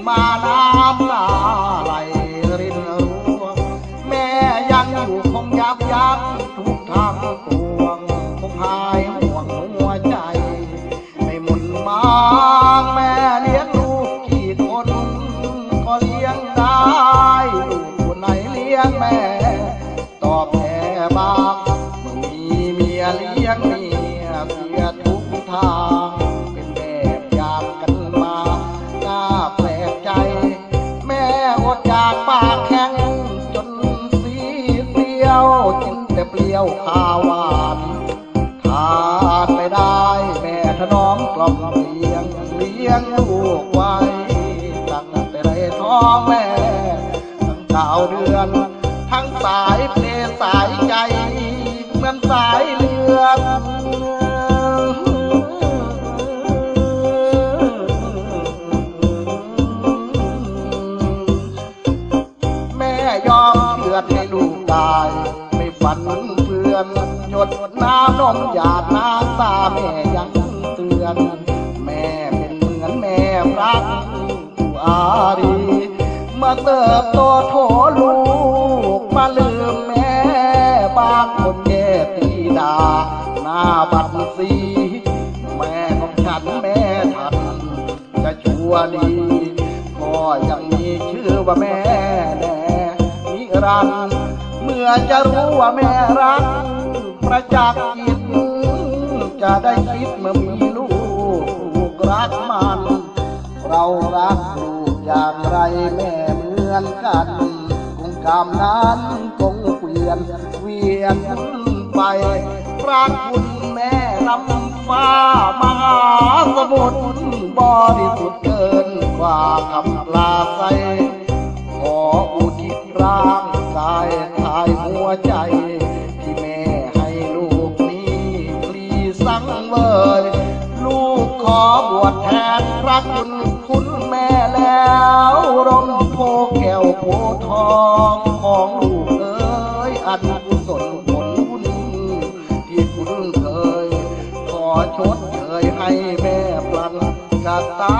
มาน้ำตาไหลรินร่วงแม่ยังอยู่คงยับยั้งทุกทางปวงคงหายห่วงหัวใจไม่หมุนมางแม่เลี้ยงลูกกี่คนก็เลี้ยงได้ลูกคนไหนเลี้ยงแม่ตอบแค่บางเมื่อมีเมียเลี้ยงเมียเสียทุกทางเป็นแบบอย่างกันมาน่าแปลกใจแม่อดอยากปากแข็งจนสีเปรี้ยวกินแต่เปรี้ยวข้าวหวานทานไม่ได้แม่ถนอมกล่อมเลี้ยงลูกไว้ตั้งแต่ในท้องแม่ตั้ง9 เดือนทั้งสายเพลสายใจเหมือนสายเลือดแม่ยอมเชือดให้ลูกตายไม่ฝันเพื่อนหยดน้ำนมหยาดน้ำตาแม่ยังเตือนแม่เป็นเหมือนแม่รักผู้อารีเมื่อเติบโตโถลูกมาลืมแม่บางคนแย่ตีดาหน้าบัดสีแม่ของฉันแม่ทันจะชั่วดีก็ยังมีชื่อว่าแม่แน่นิรันดร์เมื่อจะรู้ว่าแม่รักประจักษ์จิตจะได้คิดเมื่อมีลูกรักมันเรารักลูกอย่างไรแม่เหมือนกันคงกรรมนั้นคงเวียนไปรักคุณแม่ลำฟ้ามหาสมุทรบริสุทธิ์เกินกว่าคำลาใสขออุทิศร่างกายทายหัวใจที่แม่ให้ลูกนี้ปลีสังเวยลูกขอบวชแทนพระคุณแม่แล้วร่มโพแก้วโพทองของลูกเอ๋ยอันกุศลผลบุญที่คุณเคยขอชดเชยให้แม่พลันกตา